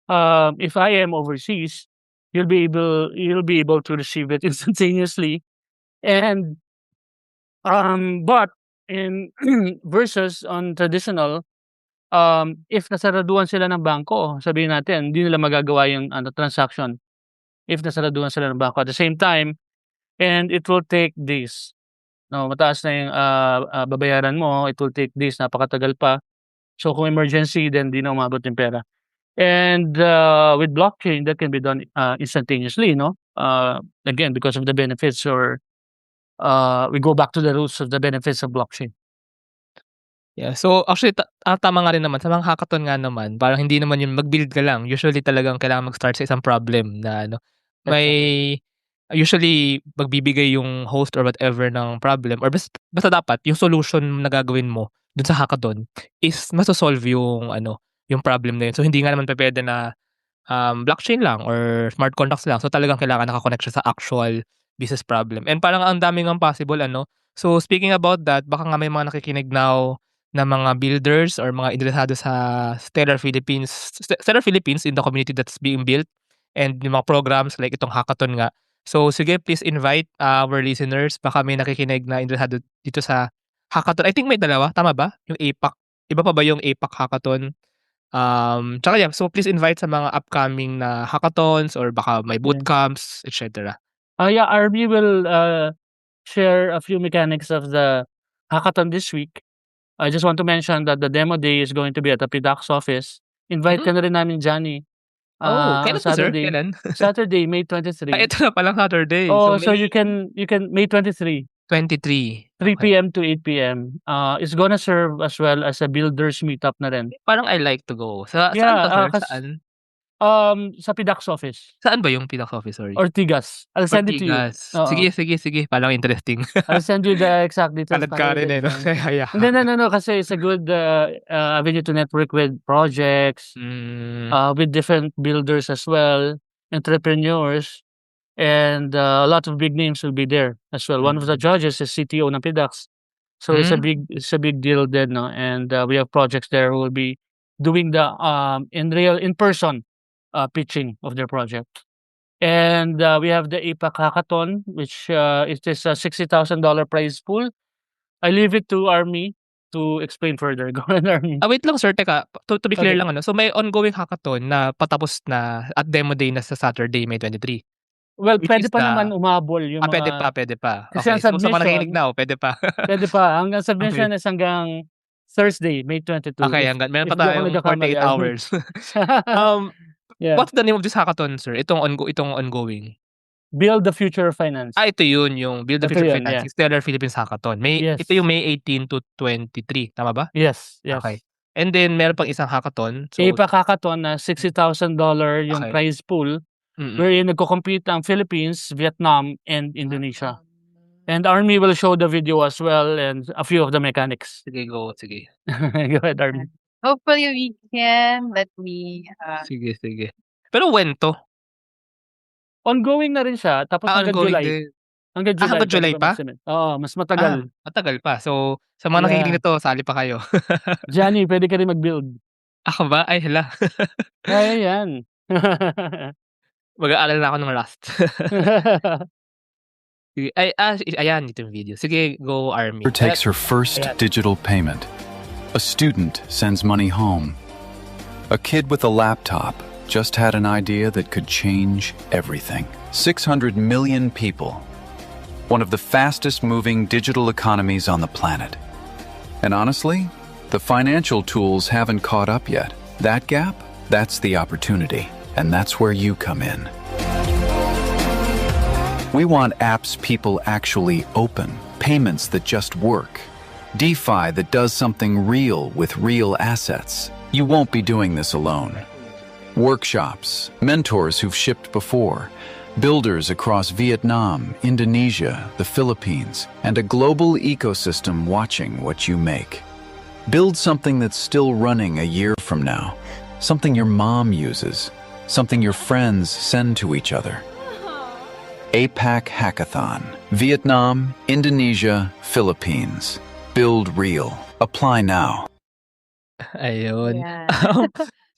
[SPEAKER 3] if I am overseas, you'll be able to receive it instantaneously. And but in versus on traditional, if nasaraduan sila ng bangko, sabihin natin, hindi nila magagawa yung transaction if nasaraduan sila ng bangko at the same time, and it will take days no, mataas na yung, babayaran mo, it will take days, napakatagal pa. So kung emergency, then 'di na umabot yung pera. And, with blockchain, that can be done, instantaneously, no? Again, because of the benefits or, we go back to the roots of the benefits of blockchain.
[SPEAKER 2] Yeah, so actually tama nga rin naman sa mga hackathon nga naman parang hindi naman yung mag-build ka lang, usually talagang kailangan mag-start sa isang problem na ano,
[SPEAKER 3] That's
[SPEAKER 2] may usually magbibigay yung host or whatever ng problem or basta dapat yung solution na gagawin mo dun sa hackathon is maso-solve yung ano, yung problem na yun. So hindi nga naman pupuwede na, blockchain lang or smart contracts lang. So talagang kailangan naka-connect siya sa actual business problem and parang ang dami ngang possible ano. So speaking about that, baka nga may mga nakikinig now na mga builders or mga interesado sa Stellar Philippines in the community that's being built and yung mga programs like itong hackathon nga. So sige, please invite our listeners. Baka may nakikinig na interesado dito sa hackathon. I think may dalawa, tama ba? Yung APAC. Iba pa ba yung APAC hackathon? Tsaka yeah, so please invite sa mga upcoming na hackathons or baka may
[SPEAKER 3] Yeah.
[SPEAKER 2] bootcamps, etc.
[SPEAKER 3] Yeah, RB will, share a few mechanics of the hackathon this week. I just want to mention that the demo day is going to be at the PDAC's office. Invite ka na rin namin, Johnny.
[SPEAKER 2] Oh,
[SPEAKER 3] On
[SPEAKER 2] kailan 'to, sir?
[SPEAKER 3] Saturday.
[SPEAKER 2] Kailan?
[SPEAKER 3] Saturday, May 23.
[SPEAKER 2] Ito na palang Saturday.
[SPEAKER 3] Oh, so
[SPEAKER 2] May
[SPEAKER 3] you can May 23,
[SPEAKER 2] 23.
[SPEAKER 3] 3
[SPEAKER 2] Okay.
[SPEAKER 3] PM to 8 PM. It's gonna serve as well as a builders meetup na rin.
[SPEAKER 2] Parang I like to go. Saan
[SPEAKER 3] Yeah,
[SPEAKER 2] to, sir? Saan?
[SPEAKER 3] Sa PDAC's office.
[SPEAKER 2] Saan ba yung PDAC's office? Sorry.
[SPEAKER 3] Ortigas. I'll send it to you.
[SPEAKER 2] Ortigas.
[SPEAKER 3] Oo.
[SPEAKER 2] Sige. Parang interesting.
[SPEAKER 3] I'll send you the exact details.
[SPEAKER 2] Kalad ka rin eh, no? Kaya.
[SPEAKER 3] No, kasi it's a good avenue to network with projects, with different builders as well, entrepreneurs, and a lot of big names will be there as well. One of the judges is CTO ng PDAC's. So it's a big deal then, no? And we have projects there who will be doing the in person pitching of their project. And we have the APAC hackathon, which it is a $60,000 prize pool. I leave it to Army to explain further. Go on, Army.
[SPEAKER 2] Wait lang sir, teka. To be clear
[SPEAKER 3] Okay.
[SPEAKER 2] lang ano. So may ongoing hackathon na patapos na at demo day na sa Saturday, May 23.
[SPEAKER 3] Well,
[SPEAKER 2] Which
[SPEAKER 3] pwede
[SPEAKER 2] is
[SPEAKER 3] pa
[SPEAKER 2] the
[SPEAKER 3] naman umabol yung
[SPEAKER 2] pwede
[SPEAKER 3] mga...
[SPEAKER 2] pa.
[SPEAKER 3] Kasi
[SPEAKER 2] Okay.
[SPEAKER 3] ang
[SPEAKER 2] So sa mga
[SPEAKER 3] submission-
[SPEAKER 2] nakikinig now, pwede pa.
[SPEAKER 3] Pwede pa. Hanggang submission is hanggang Thursday, May 22.
[SPEAKER 2] Okay,
[SPEAKER 3] If-
[SPEAKER 2] hanggang meron
[SPEAKER 3] if
[SPEAKER 2] pa
[SPEAKER 3] di ako
[SPEAKER 2] tayong
[SPEAKER 3] nagkakamali,
[SPEAKER 2] 48 hours.
[SPEAKER 3] Yeah.
[SPEAKER 2] What's the name of this hackathon, sir? Itong ongoing.
[SPEAKER 3] Build the future of finance.
[SPEAKER 2] Ito yun, yung Build the
[SPEAKER 3] Ito
[SPEAKER 2] Future
[SPEAKER 3] yun,
[SPEAKER 2] Finance,
[SPEAKER 3] yeah.
[SPEAKER 2] yung Stellar Philippines Hackathon.
[SPEAKER 3] Yes.
[SPEAKER 2] Ito yung May 18 to 23, tama ba?
[SPEAKER 3] Yes.
[SPEAKER 2] Okay. And then meron pang isang hackathon. So,
[SPEAKER 3] APAC hackathon na $60,000 yung
[SPEAKER 2] Okay.
[SPEAKER 3] prize pool, wherein nagko-compete ang Philippines, Vietnam, and Indonesia. And Army will show the video as well and a few of the mechanics.
[SPEAKER 2] sige.
[SPEAKER 3] Go ahead, Army.
[SPEAKER 4] Hopefully we can. Let me.
[SPEAKER 2] Sige. Pero when to?
[SPEAKER 3] Ongoing na rin siya, tapos hanggang
[SPEAKER 2] Ongoing
[SPEAKER 3] July.
[SPEAKER 2] din.
[SPEAKER 3] Hanggang July.
[SPEAKER 2] hanggang July
[SPEAKER 3] pwede
[SPEAKER 2] pa?
[SPEAKER 3] mag-submit. Oo, mas matagal.
[SPEAKER 2] Matagal pa. So, sa mga
[SPEAKER 3] Yeah.
[SPEAKER 2] nakikinig nito, sali pa kayo.
[SPEAKER 3] Johnny, pwede ka rin mag-build.
[SPEAKER 2] Ako ba? Ay, hala.
[SPEAKER 3] Kaya yan.
[SPEAKER 2] Mag-aaral na ako ng Rust. Sige. Ayan, dito yung video. Sige, go Army.
[SPEAKER 8] Takes her first digital payment. A student sends money home. A kid with a laptop just had an idea that could change everything. 600 million people. One of the fastest moving digital economies on the planet. And honestly, the financial tools haven't caught up yet. That gap, that's the opportunity. And that's where you come in. We want apps people actually open, payments that just work, DeFi that does something real with real assets. You won't be doing this alone. Workshops, mentors who've shipped before, builders across Vietnam, Indonesia, the Philippines, and a global ecosystem watching what you make. Build something that's still running a year from now, something your mom uses, something your friends send to each other. APAC Hackathon, Vietnam, Indonesia, Philippines. Build real. Apply now.
[SPEAKER 2] Ayun.
[SPEAKER 4] Yeah.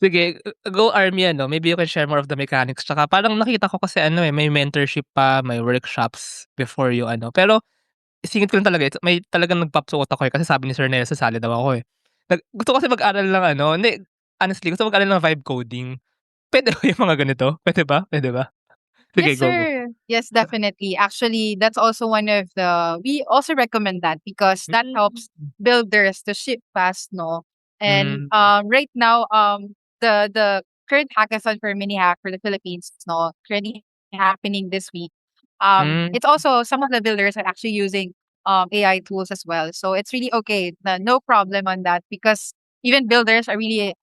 [SPEAKER 2] Sige, go Army ano, maybe you can share more of the mechanics. Tsaka parang nakita ko kasi may mentorship pa, may workshops before yung ano. Pero singit ko lang talaga, may talagang nagpapsuot ako kasi sabi ni Sir Nel, sasali daw ako eh. Gusto ko kasi mag-aral ng honestly, gusto mag-aral ng vibe coding. Pwede ba yung mga ganito? Pwede ba? Sige,
[SPEAKER 4] Yes,
[SPEAKER 2] go, go.
[SPEAKER 4] sir. Yes, definitely. Actually, that's also one of the we also recommend that because that helps builders to ship fast, no? And
[SPEAKER 2] Hmm.
[SPEAKER 4] right now, the current hackathon for mini hack for the Philippines, no, currently happening this week.
[SPEAKER 2] Hmm.
[SPEAKER 4] It's also some of the builders are actually using AI tools as well. So it's really okay. No problem on that because even builders are really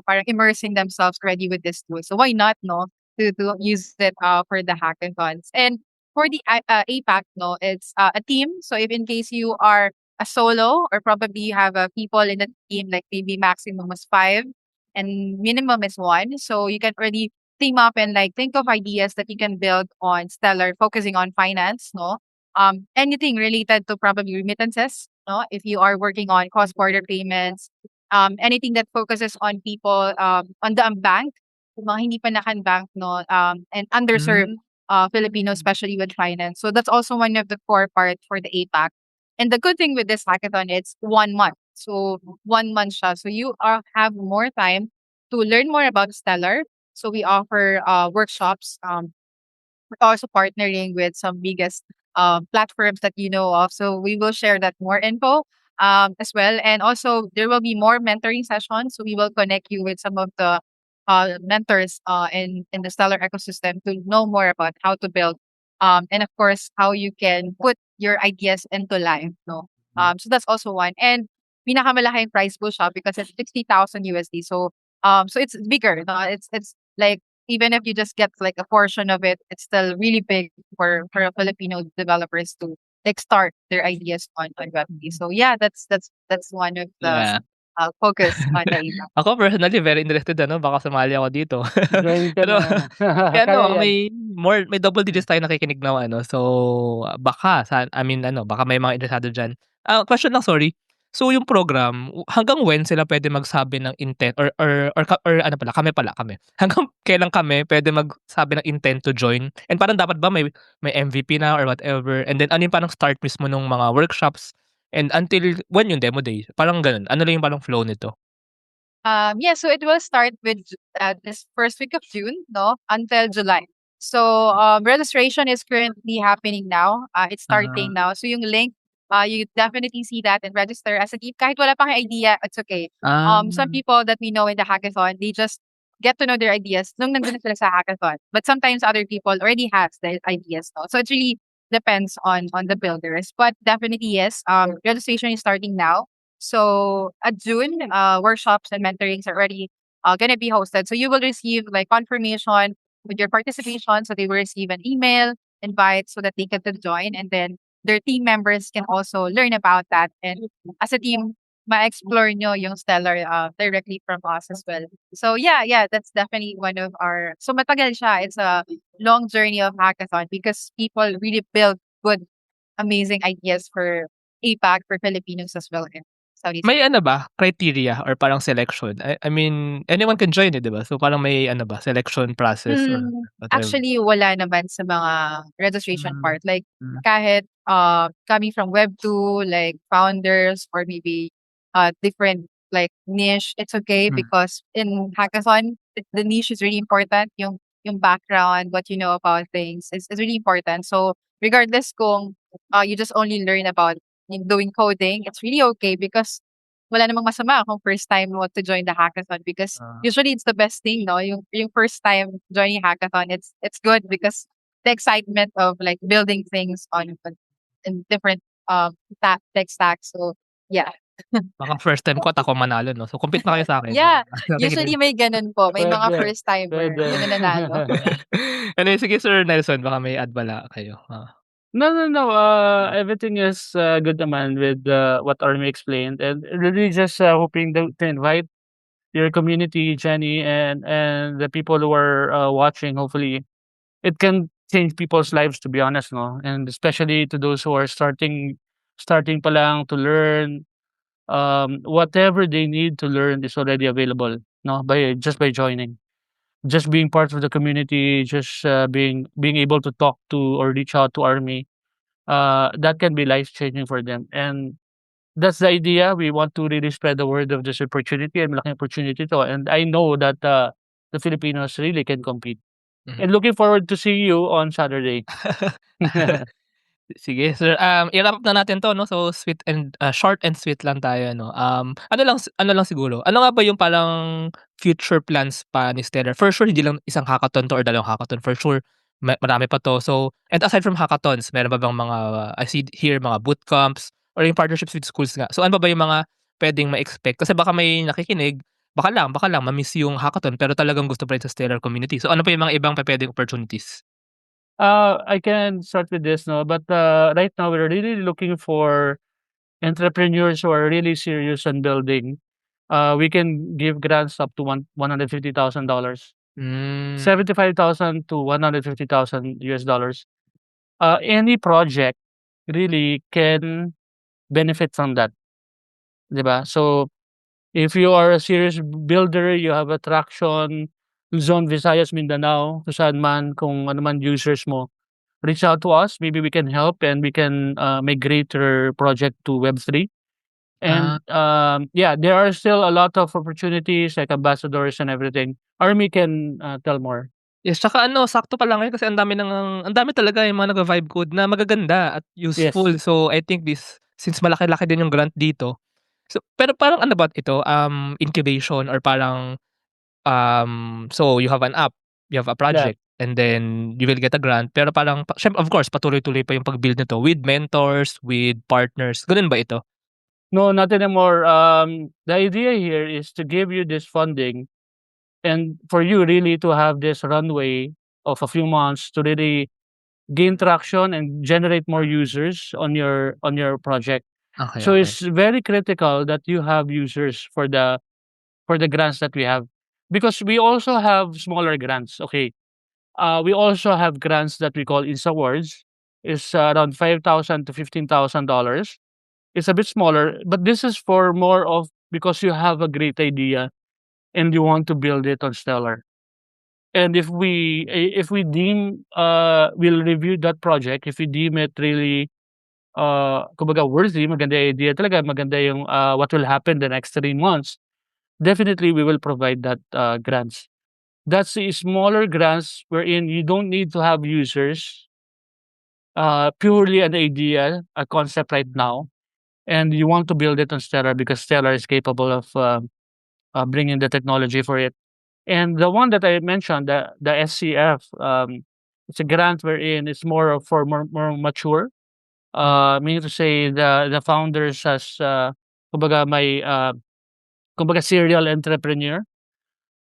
[SPEAKER 4] parang immersing themselves already with this tool. So why not, no? To use it for the hackathons. And for the APAC, no, it's a team. So if in case you are a solo or probably you have people in the team, like maybe maximum is 5 and minimum is 1. So you can already team up and like think of ideas that you can build on Stellar, focusing on finance, no? Anything related to probably remittances, no? If you are working on cross-border payments, anything that focuses on people on the unbanked, yung mga hindi pa naka-unbanked, no, and underserved
[SPEAKER 2] Hmm.
[SPEAKER 4] Filipinos, especially with finance. So that's also one of the core part for the APAC. And the good thing with this hackathon, it's 1 month. So 1 month siya. So you have more time to learn more about Stellar. So we offer workshops. We're also partnering with some biggest platforms that you know of. So we will share that more info as well. And also there will be more mentoring sessions. So we will connect you with some of the mentors in the Stellar ecosystem to know more about how to build and of course how you can put your ideas into life. No, so that's also one. And pinakamalaking prize pool siya because it's 60,000 USD. So it's bigger. No? It's like even if you just get like a portion of it, it's still really big for Filipino developers to like start their ideas on Web3. So yeah, that's one of the
[SPEAKER 2] Yeah.
[SPEAKER 4] focus on the impact.
[SPEAKER 2] Ako personally very interested ano, baka sumali ako dito.
[SPEAKER 3] Join ka
[SPEAKER 2] Pero
[SPEAKER 3] na.
[SPEAKER 2] eh,
[SPEAKER 3] Kaya
[SPEAKER 2] ano,
[SPEAKER 3] yan.
[SPEAKER 2] may double digits tayo nakikinig na ano, so baka baka may mga interesado diyan. Question lang, sorry. So yung program, hanggang when sila puwede magsabi ng intent or ano pala, kami. Hanggang kailan kami puwede magsabi ng intent to join? And parang dapat ba may MVP na or whatever? And then ano yung parang start mismo nung mga workshops and until when yung demo day? Parang gano'n. Ano lang yung parang flow nito?
[SPEAKER 4] Yeah, so it will start with this first week of June, no, until July. So registration is currently happening now. It's
[SPEAKER 2] Ah.
[SPEAKER 4] starting now. So yung link, you definitely see that and register as a team. Kahit wala pang idea, it's okay.
[SPEAKER 2] Ah.
[SPEAKER 4] Some people that we know in the hackathon, they just get to know their ideas nung nandun na sila sa hackathon. But sometimes other people already have the ideas, no. So it really depends on the builders. But definitely yes, registration is starting now. So at June, workshops and mentorings are already gonna be hosted. So you will receive like confirmation with your participation. So they will receive an email invite so that they can join, and then their team members can also learn about that. And as a team, ma-explore nyo yung Stellar directly from us as well. So yeah, that's definitely one of our. So matagal siya. It's a long journey of hackathon because people really build good, amazing ideas for APAC for Filipinos as well in Southeast
[SPEAKER 2] May
[SPEAKER 4] Asia.
[SPEAKER 2] ano ba, criteria or parang selection? I mean, anyone can join, 'di ba? So parang may ano ba, selection process or whatever?
[SPEAKER 4] Actually, wala naman sa mga registration
[SPEAKER 2] Hmm.
[SPEAKER 4] part. Like,
[SPEAKER 2] Hmm.
[SPEAKER 4] kahit coming from Web2, like founders or maybe different like niche, it's okay
[SPEAKER 2] Hmm.
[SPEAKER 4] because in hackathon, the niche is really important. Yung background, what you know about things is really important. So regardless kung you just only learn about yung doing coding, it's really okay because wala namang masama kung first time mo to join the hackathon because
[SPEAKER 2] Ah.
[SPEAKER 4] usually it's the best thing, no? Yung first time joining hackathon, it's good because the excitement of like building things on in different tech stacks. So yeah.
[SPEAKER 2] Baka first time ko at ako manalo 'no? So compete na kayo sa'kin.
[SPEAKER 4] Yeah,
[SPEAKER 2] Nakikinig.
[SPEAKER 4] usually may ganun po. May mga
[SPEAKER 3] Puwede,
[SPEAKER 4] first timer
[SPEAKER 3] puwede.
[SPEAKER 4] na nananalo.
[SPEAKER 2] Anyway, sige Sir Nelson, baka may add pala kayo?
[SPEAKER 3] No, no, no. Everything is good naman with what Army explained, and really just hoping to invite your community, Jenny, and the people who are watching. Hopefully, it can change people's lives. To be honest, no, and especially to those who are starting pa lang to learn. Whatever they need to learn is already available. No, by joining, just being part of the community, just being able to talk to or reach out to Army, that can be life changing for them. And that's the idea. We want to really spread the word of this opportunity and malaking opportunity to. And I know that the Filipinos really can compete. And looking forward to see you on Saturday.
[SPEAKER 2] Sige sir, i-wrap up na natin 'to 'no, so sweet and short and sweet lang tayo 'no. Ano lang siguro, ano nga ba yung parang future plans pa ni Stellar? For sure hindi lang isang hackathon 'to or dalawang hackathon, for sure marami pa 'to. So and aside from hackathons, meron pa bang mga I see here mga bootcamps or yung partnerships with schools nga. So ano pa ba yung mga puwedeng ma-expect? Kasi baka may nakikinig, baka lang ma-miss yung hackathon pero talagang gusto pa rin sa Stellar community. So ano pa yung mga ibang pupuwedeng opportunities?
[SPEAKER 3] I can start with this, no, but right now we're really looking for entrepreneurs who are really serious on building. We can give grants up to $150,000,
[SPEAKER 2] Hmm.
[SPEAKER 3] 75,000 to $150,000. Any project really can benefit from that, 'di ba? So if you are a serious builder, you have attraction, Luzon, Visayas, Mindanao, kung saan man, kung ano man users mo, reach out to us. Maybe we can help and we can migrate your project to Web3. And yeah, there are still a lot of opportunities like ambassadors and everything. Army can tell more.
[SPEAKER 2] Yes, tsaka ano, sakto pa lang ngayon kasi ang dami talaga yung mga nagva-vibe code na magaganda at useful.
[SPEAKER 3] Yes.
[SPEAKER 2] So, I think since malaki-laki din yung grant dito. So, pero parang ano ba ito, incubation or parang, so you have an app, you have a project, and then you will get a grant. Pero parang, syempre, of course, patuloy-tuloy pa yung pag-build nito with mentors, with partners. Ganun ba ito?
[SPEAKER 3] No, not anymore. The idea here is to give you this funding and for you really to have this runway of a few months to really gain traction and generate more users on your project.
[SPEAKER 2] Okay,
[SPEAKER 3] So
[SPEAKER 2] okay.
[SPEAKER 3] it's very critical that you have users for the grants that we have because we also have smaller grants. Okay, we also have grants that we call INS awards. It's around $5,000 to $15,000. It's a bit smaller, but this is for more of because you have a great idea and you want to build it on Stellar. And if we deem we'll review that project if we deem it really kumbaga worthy, maganda yung idea talaga, maganda yung what will happen the next 3 months, definitely we will provide that grants. That's a smaller grants wherein you don't need to have users, purely an idea, a concept right now, and you want to build it on Stellar because Stellar is capable of bringing the technology for it. And the one that I mentioned, the SCF, it's a grant wherein it's more mature. Meaning to say the founders has kumbaga may kumbaga serial entrepreneur.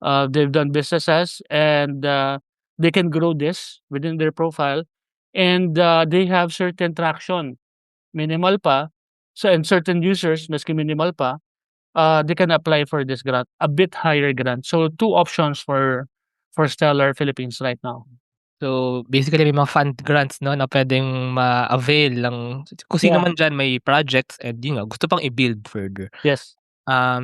[SPEAKER 3] They've done businesses and they can grow this within their profile and they have certain traction, minimal pa. So and certain users, maski minimal pa, they can apply for this grant, a bit higher grant. So 2 options for Stellar Philippines right now.
[SPEAKER 2] So, basically may mga fund grants 'no, na puwedeng ma-avail ng kung sino
[SPEAKER 3] Yeah.
[SPEAKER 2] man diyan may projects and yun nga, gusto pang i-build further.
[SPEAKER 3] Yes.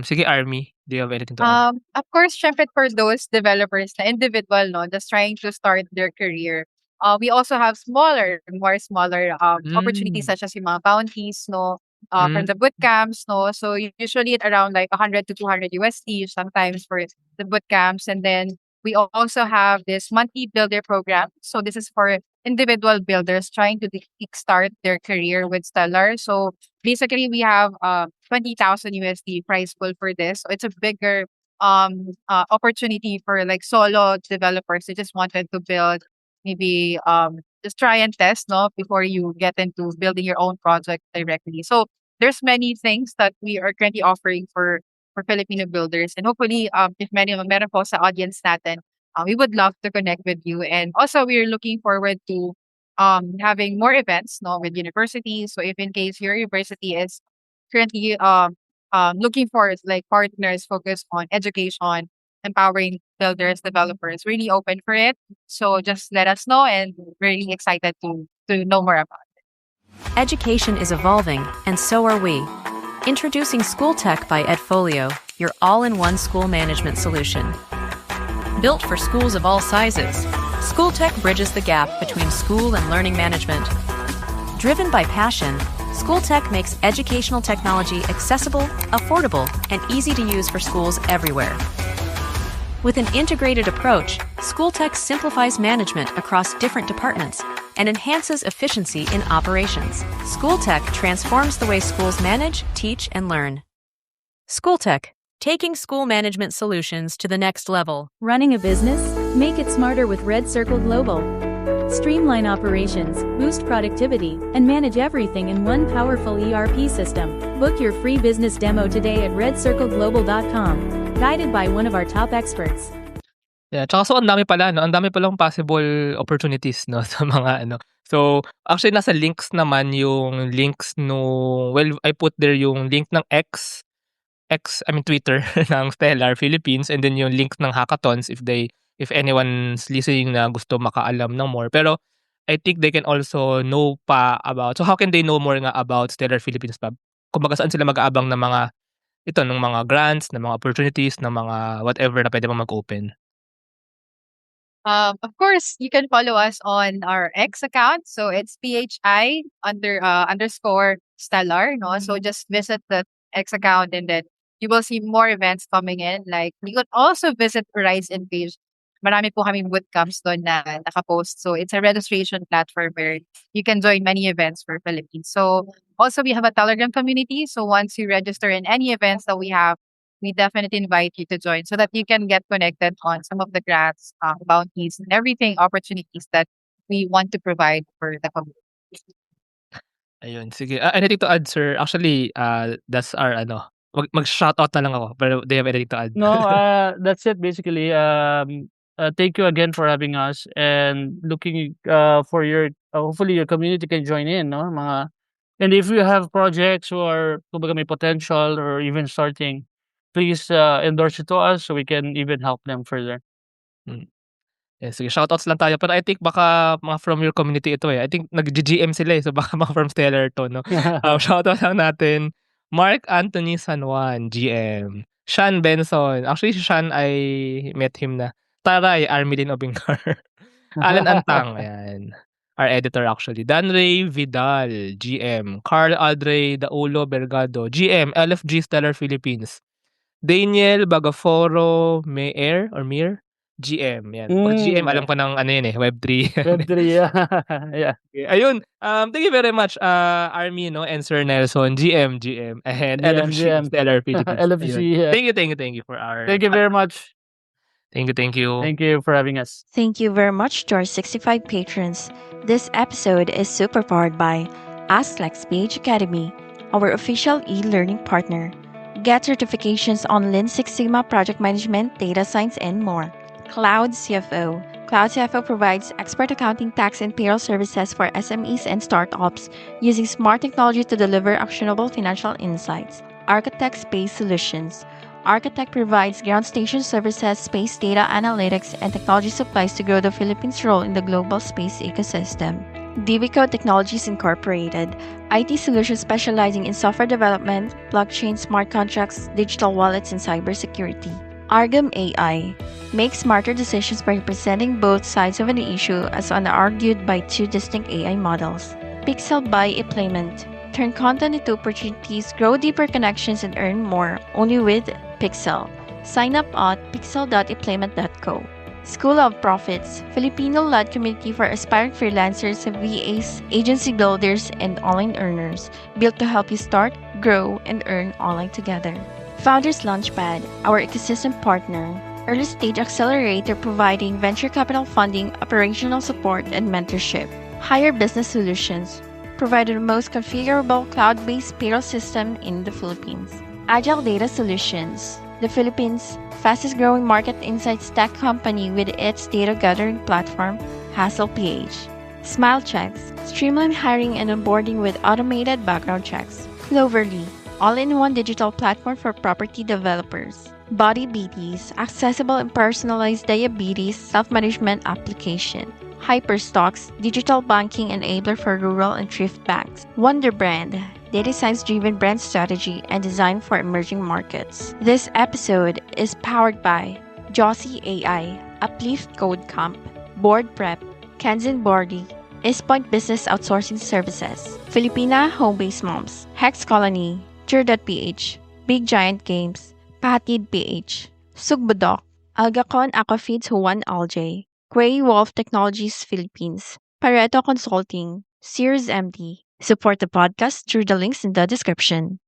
[SPEAKER 2] Sige Army, do you have anything to add?
[SPEAKER 4] Of course, syempre for those developers na individual, no, just trying to start their career, we also have smaller opportunities such as yung mga bounties, no, from the bootcamps, no. So usually at around like $100 to $200 sometimes for the bootcamps, and then we also have this monthly builder program. So this is for individual builders trying to kickstart their career with Stellar. So basically, we have $20,000 prize pool for this. So it's a bigger opportunity for like solo developers who just wanted to build, maybe just try and test, no, before you get into building your own project directly. So there's many things that we are currently offering for Filipino builders, and hopefully, if meron po sa audience natin, we would love to connect with you. And also, we're looking forward to having more events, no, with universities. So if in case your university is currently looking for like partners focused on education, empowering builders, developers, really open for it. So just let us know, and we're really excited to know more about it.
[SPEAKER 9] Education is evolving, and so are we. Introducing School Tech by Edfolio, your all-in-one school management solution. Built for schools of all sizes, School Tech bridges the gap between school and learning management. Driven by passion, School Tech makes educational technology accessible, affordable, and easy to use for schools everywhere. With an integrated approach, Schooltech simplifies management across different departments and enhances efficiency in operations. Schooltech transforms the way schools manage, teach, and learn. Schooltech, taking school management solutions to the next level.
[SPEAKER 10] Running a business? Make it smarter with Red Circle Global. Streamline operations, boost productivity, and manage everything in one powerful ERP system. Book your free business demo today at redcircleglobal.com, guided by one of our top experts.
[SPEAKER 2] Yeah, tsaka so ang dami pala, no? Ang dami palang possible opportunities, no, sa mga ano. So, actually nasa links naman yung links no, well, I put there yung link ng Twitter ng Stellar Philippines, and then yung link ng hackathons if anyone's listening na gusto makaalam ng more. Pero I think they can also know pa about, so how can they know more nga about Stellar Philippines pa? Kumbaga saan sila mag-aabang ng mga ng mga grants, ng mga opportunities, ng mga whatever na pwede mo mag-open.
[SPEAKER 4] Of course, you can follow us on our X account. So it's PHI underscore stellar. No? So just visit the X account and then you will see more events coming in. Like you could also visit Horizon page. Marami po kaming bootcamps doon na nakapost. So it's a registration platform where you can join many events for Philippines. So also we have a Telegram community. So once you register in any events that we have, we definitely invite you to join so that you can get connected on some of the grants, bounties, and everything, opportunities that we want to provide for the community.
[SPEAKER 2] Ayun, sige. Anything to add, sir? Actually, that's our mag-shoutout na lang ako. Pero do you have anything to add?
[SPEAKER 3] No, that's it basically. Thank you again for having us and looking for your hopefully your community can join in, no? And if you have projects or kumbaga may potential or even starting, please endorse it to us so we can even help them further.
[SPEAKER 2] Yes, sige, shoutouts lang tayo. Pero I think baka mga from your community ito eh. I think nag-GM sila eh. So baka mga from Stellar to, no? Shoutout lang natin. Mark Anthony San Juan, GM. Sean Benson. Actually, si Sean, I met him na. Taray, Armelin Obingar. Alan Antang, ayan. Our editor actually. Dan Ray Vidal, GM. Carl Aldrey Daulo Bergado, GM, LFG Stellar Philippines. Daniel Bagaforo Mir, GM. Yan. Pag GM, alam ko ng ano yun eh, Web3.
[SPEAKER 3] Web3, yeah. Yeah.
[SPEAKER 2] Okay, ayun. Thank you very much, Army, no, and Sir Nelson, GM, and LFG Stellar Philippines.
[SPEAKER 3] LFG, yeah.
[SPEAKER 2] Thank you for our...
[SPEAKER 3] Thank you very much.
[SPEAKER 2] Thank you.
[SPEAKER 3] Thank you for having us.
[SPEAKER 1] Thank you very much to our 65 patrons. This episode is super powered by AskLex PH Academy, our official e-learning partner. Get certifications on Lean Six Sigma project management, data science, and more. Cloud CFO. Cloud CFO provides expert accounting, tax, and payroll services for SMEs and startups using smart technology to deliver actionable financial insights. Architect Space Solutions. Architect provides ground station services, space data analytics, and technology supplies to grow the Philippines' role in the global space ecosystem. Divico Technologies Incorporated, IT solutions specializing in software development, blockchain, smart contracts, digital wallets, and cybersecurity. Argam AI, make smarter decisions by representing both sides of an issue as argued by two distinct AI models. Pixel by Implement, turn content into opportunities, grow deeper connections, and earn more only with Pixel. Sign up at pixel.implement.co. School of Profits, Filipino-led community for aspiring freelancers, VAs, agency builders, and online earners, built to help you start, grow, and earn online together. Founders Launchpad, our ecosystem partner, early stage accelerator providing venture capital funding, operational support, and mentorship. Hire Business Solutions, provided the most configurable cloud-based payroll system in the Philippines. Agile Data Solutions, the Philippines' fastest-growing market insights tech company with its data gathering platform, HustlePH. Smile Checks, streamline hiring and onboarding with automated background checks. Cloverly, all-in-one digital platform for property developers. Body Beaties, accessible and personalized diabetes self-management application. Hyperstocks, digital banking enabler for rural and thrift banks. Wonder Brand, data science-driven brand strategy and design for emerging markets. This episode is powered by Josie AI, Uplift Code Camp, Board Prep, Kanzen Bordy, Eastpoint Business Outsourcing Services, Filipina Home-Based Moms, Hex Colony, Jur.ph, Big Giant Games, Patid PH, Sugbudok, Algacon Aquafeeds Juan Alj, Gray Wolf Technologies Philippines, Pareto Consulting, Sears MD. Support the podcast through the links in the description.